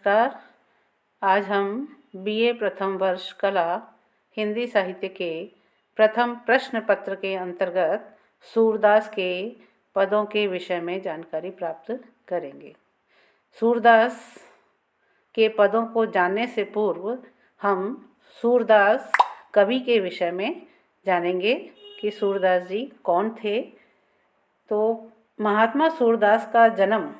नमस्कार। आज हम बीए प्रथम वर्ष कला हिंदी साहित्य के प्रथम प्रश्न पत्र के अंतर्गत सूरदास के पदों के विषय में जानकारी प्राप्त करेंगे। सूरदास के पदों को जानने से पूर्व हम सूरदास कवि के विषय में जानेंगे कि सूरदास जी कौन थे। तो महात्मा सूरदास का जन्म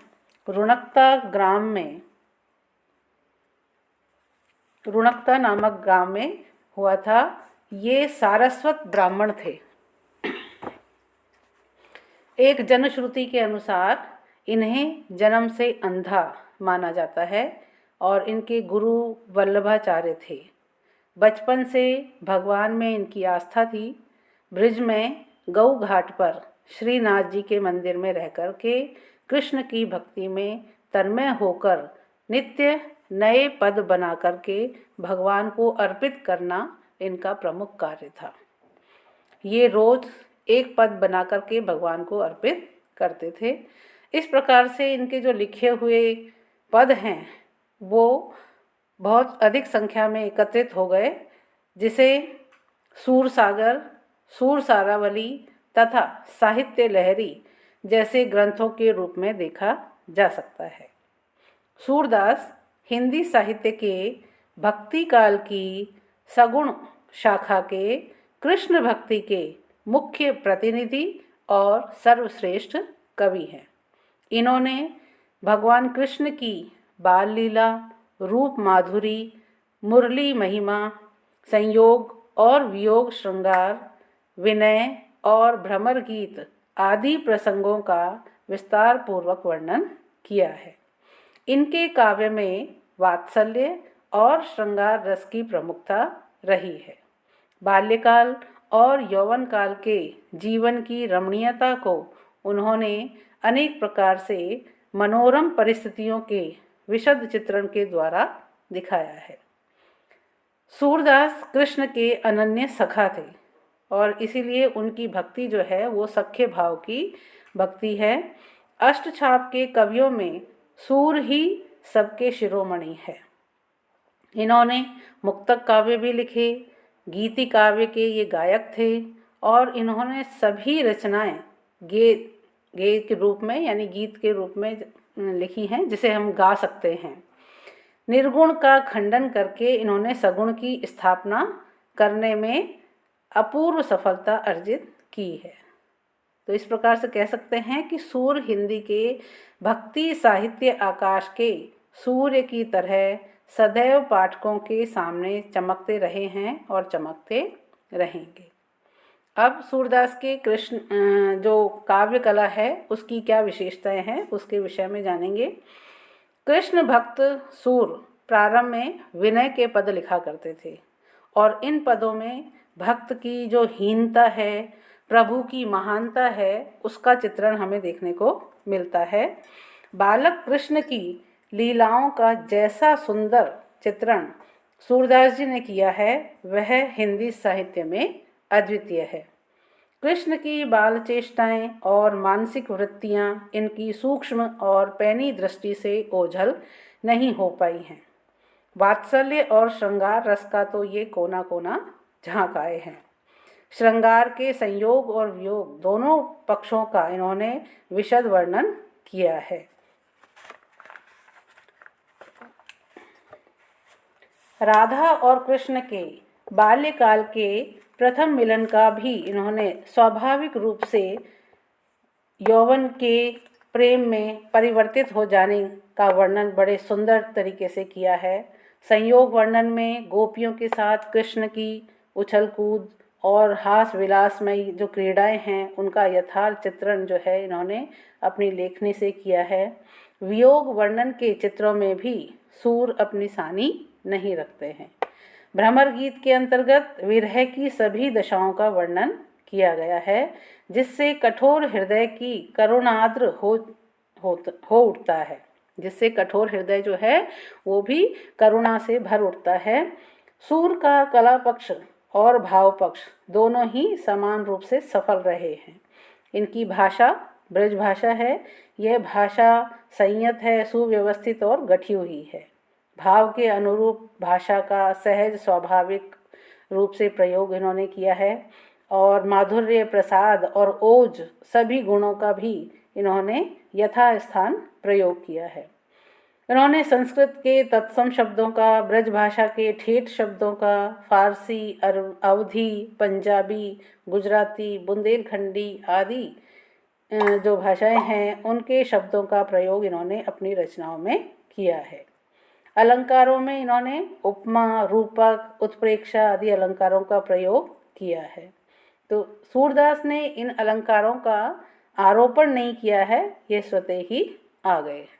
रुणकता नामक गांव में हुआ था। ये सारस्वत ब्राह्मण थे। एक जनश्रुति के अनुसार इन्हें जन्म से अंधा माना जाता है और इनके गुरु वल्लभाचार्य थे। बचपन से भगवान में इनकी आस्था थी। ब्रिज में गौ घाट पर श्रीनाथ जी के मंदिर में रह कर के कृष्ण की भक्ति में तन्मय होकर नित्य नए पद बना करके भगवान को अर्पित करना इनका प्रमुख कार्य था। ये रोज एक पद बना करके भगवान को अर्पित करते थे। इस प्रकार से इनके जो लिखे हुए पद हैं वो बहुत अधिक संख्या में एकत्रित हो गए, जिसे सूरसागर, सूरसारावली तथा साहित्य लहरी जैसे ग्रंथों के रूप में देखा जा सकता है। सूरदास हिंदी साहित्य के भक्ति काल की सगुण शाखा के कृष्ण भक्ति के मुख्य प्रतिनिधि और सर्वश्रेष्ठ कवि हैं। इन्होंने भगवान कृष्ण की बाल लीला, रूप माधुरी, मुरली महिमा, संयोग और वियोग श्रृंगार, विनय और भ्रमर गीत आदि प्रसंगों का विस्तार पूर्वक वर्णन किया है। इनके काव्य में वात्सल्य और श्रृंगार रस की प्रमुखता रही है। बाल्यकाल और यौवन काल के जीवन की रमणीयता को उन्होंने अनेक प्रकार से मनोरम परिस्थितियों के विशद चित्रण के द्वारा दिखाया है। सूरदास कृष्ण के अनन्य सखा थे और इसीलिए उनकी भक्ति जो है वो सख्य भाव की भक्ति है। अष्टछाप के कवियों में सूर ही सबके शिरोमणि है। इन्होंने मुक्तक काव्य भी लिखे, गीति काव्य के ये गायक थे और इन्होंने सभी रचनाएं गे के रूप में यानी गीत के रूप में लिखी हैं, जिसे हम गा सकते हैं। निर्गुण का खंडन करके इन्होंने सगुण की स्थापना करने में अपूर्व सफलता अर्जित की है। तो इस प्रकार से कह सकते हैं कि सूर हिंदी के भक्ति साहित्य आकाश के सूर्य की तरह सदैव पाठकों के सामने चमकते रहे हैं और चमकते रहेंगे। अब सूरदास के कृष्ण जो काव्य कला है उसकी क्या विशेषताएं हैं उसके विषय में जानेंगे। कृष्ण भक्त सूर प्रारंभ में विनय के पद लिखा करते थे और इन पदों में भक्त की जो हीनता है, प्रभु की महानता है, उसका चित्रण हमें देखने को मिलता है। बालक कृष्ण की लीलाओं का जैसा सुंदर चित्रण सूरदास जी ने किया है वह हिंदी साहित्य में अद्वितीय है। कृष्ण की बाल चेष्टाएं और मानसिक वृत्तियां इनकी सूक्ष्म और पैनी दृष्टि से ओझल नहीं हो पाई हैं। वात्सल्य और श्रृंगार रस का तो ये कोना कोना झांक आए हैं। श्रृंगार के संयोग और वियोग दोनों पक्षों का इन्होंने विशद वर्णन किया है। राधा और कृष्ण के बाल्यकाल के प्रथम मिलन का भी इन्होंने स्वाभाविक रूप से यौवन के प्रेम में परिवर्तित हो जाने का वर्णन बड़े सुंदर तरीके से किया है। संयोग वर्णन में गोपियों के साथ कृष्ण की उछल कूद और हास विलासमयी जो क्रीड़ाएं हैं उनका यथार्थ चित्रण जो है इन्होंने अपनी लेखनी से किया है। वियोग वर्णन के चित्रों में भी सूर अपनी सानी नहीं रखते हैं। भ्रमर गीत के अंतर्गत विरह की सभी दशाओं का वर्णन किया गया है, जिससे कठोर हृदय की करुणाद्र हो उठता है। जिससे कठोर हृदय जो है वो भी करुणा से भर उठता है। सूर का कला पक्ष और भाव पक्ष दोनों ही समान रूप से सफल रहे हैं। इनकी भाषा ब्रज भाषा है। यह भाषा संयत है, सुव्यवस्थित और गठी हुई है। भाव के अनुरूप भाषा का सहज स्वाभाविक रूप से प्रयोग इन्होंने किया है और माधुर्य, प्रसाद और ओज सभी गुणों का भी इन्होंने यथास्थान प्रयोग किया है। इन्होंने संस्कृत के तत्सम शब्दों का, ब्रज भाषा के ठेठ शब्दों का, फारसी, अवधी, पंजाबी, गुजराती, बुंदेलखंडी आदि जो भाषाएं हैं उनके शब्दों का प्रयोग इन्होंने अपनी रचनाओं में किया है। अलंकारों में इन्होंने उपमा, रूपक, उत्प्रेक्षा आदि अलंकारों का प्रयोग किया है। तो सूरदास ने इन अलंकारों का आरोपण नहीं किया है, ये स्वतः ही आ गए हैं।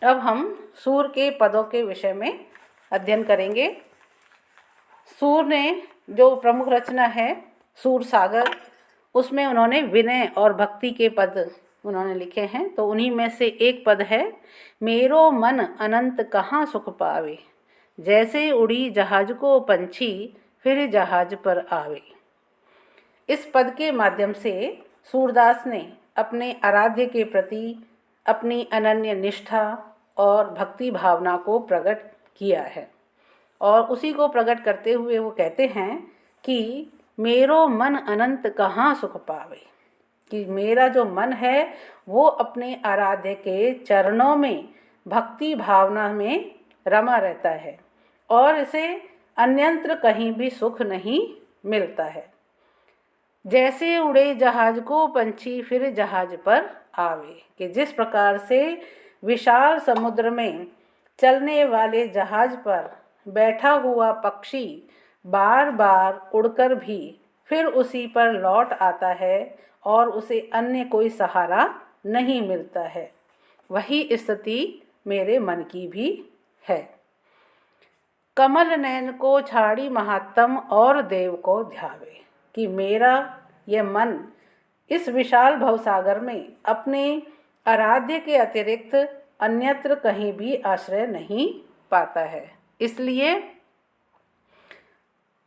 अब हम सूर के पदों के विषय में अध्ययन करेंगे। सूर ने जो प्रमुख रचना है सूर सागर, उसमें उन्होंने विनय और भक्ति के पद उन्होंने लिखे हैं। तो उन्हीं में से एक पद है, मेरो मन अनंत कहाँ सुख पावे, जैसे उड़ी जहाज को पंछी फिर जहाज पर आवे। इस पद के माध्यम से सूरदास ने अपने आराध्य के प्रति अपनी अनन्य निष्ठा और भक्ति भावना को प्रकट किया है और उसी को प्रकट करते हुए वो कहते हैं कि मेरो मन अनंत कहाँ सुख पावे, कि मेरा जो मन है वो अपने आराध्य के चरणों में भक्ति भावना में रमा रहता है और इसे अन्यत्र कहीं भी सुख नहीं मिलता है। जैसे उड़े जहाज को पंछी फिर जहाज पर आवे, कि जिस प्रकार से विशाल समुद्र में चलने वाले जहाज पर बैठा हुआ पक्षी बार बार उड़कर भी फिर उसी पर लौट आता है और उसे अन्य कोई सहारा नहीं मिलता है, वही स्थिति मेरे मन की भी है। कमल नयन को छाड़ी महात्म और देव को ध्यावे, कि मेरा ये मन इस विशाल भवसागर में अपने आराध्य के अतिरिक्त अन्यत्र कहीं भी आश्रय नहीं पाता है। इसलिए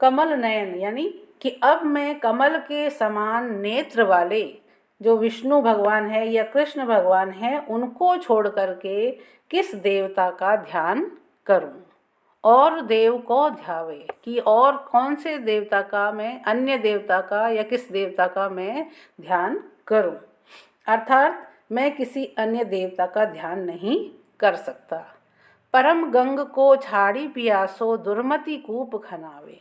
कमल नयन यानी कि अब मैं कमल के समान नेत्र वाले जो विष्णु भगवान है या कृष्ण भगवान है उनको छोड़ करके किस देवता का ध्यान करूं और देव को ध्यावे, कि और कौन से देवता का मैं, अन्य देवता का या किस देवता का मैं ध्यान करूं। अर्थात मैं किसी अन्य देवता का ध्यान नहीं कर सकता। परम गंग को छाड़ी पियासो दुर्मति कूप खनावे,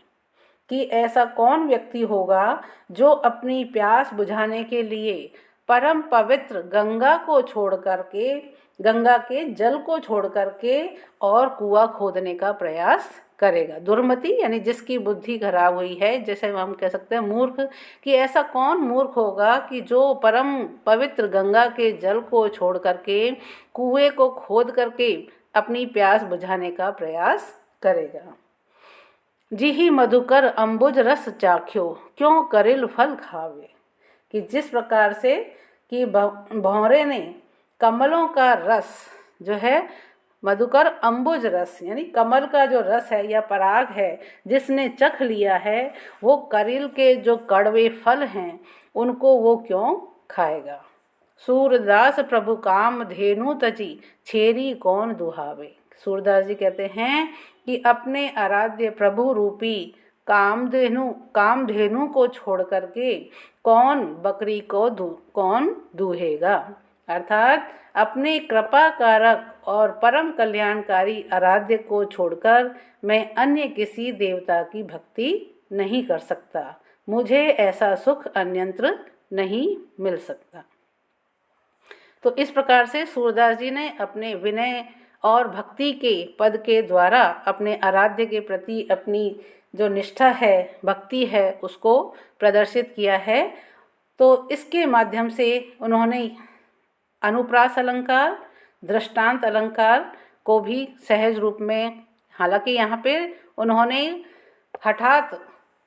कि ऐसा कौन व्यक्ति होगा जो अपनी प्यास बुझाने के लिए परम पवित्र गंगा को छोड़ करके, गंगा के जल को छोड़ करके और कुआं खोदने का प्रयास करेगा। दुर्मति यानी जिसकी बुद्धि खराब हुई है, जैसे हम कह सकते हैं मूर्ख, कि ऐसा कौन मूर्ख होगा कि जो परम पवित्र गंगा के जल को छोड़ करके कुएं को खोद करके अपनी प्यास बुझाने का प्रयास करेगा। जिही मधुकर अम्बुज रस चाख्यो क्यों करिल फल खावे, कि जिस प्रकार से कि भौरे ने कमलों का रस जो है, मधुकर अम्बुज रस यानी कमल का जो रस है या पराग है जिसने चख लिया है, वो करिल के जो कड़वे फल हैं उनको वो क्यों खाएगा। सूरदास प्रभु काम धेनु तजी छेरी कौन दुहावे। सूरदास जी कहते हैं कि अपने आराध्य प्रभु रूपी कामधेनु को छोड़ करके कौन बकरी को कौन दूहेगा। अर्थात अपने कृपा कारक और परम कल्याणकारी आराध्य को छोड़कर मैं अन्य किसी देवता की भक्ति नहीं कर सकता, मुझे ऐसा सुख अन्यत्र नहीं मिल सकता। तो इस प्रकार से सूरदास जी ने अपने विनय और भक्ति के पद के द्वारा अपने आराध्य के प्रति अपनी जो निष्ठा है, भक्ति है, उसको प्रदर्शित किया है। तो इसके माध्यम से उन्होंने अनुप्रास अलंकार, दृष्टांत अलंकार को भी सहज रूप में, हालांकि यहाँ पे उन्होंने हठात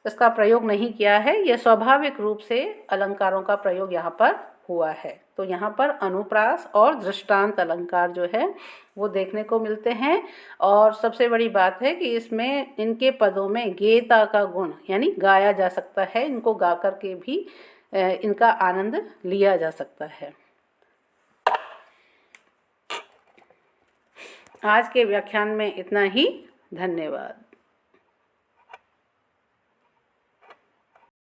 इसका प्रयोग नहीं किया है, यह स्वाभाविक रूप से अलंकारों का प्रयोग यहाँ पर हुआ है। तो यहाँ पर अनुप्रास और दृष्टांत अलंकार जो है वो देखने को मिलते हैं। और सबसे बड़ी बात है कि इसमें इनके पदों में गेयता का गुण यानी गाया जा सकता है, इनको गा कर के भी इनका आनंद लिया जा सकता है। आज के व्याख्यान में इतना ही। धन्यवाद।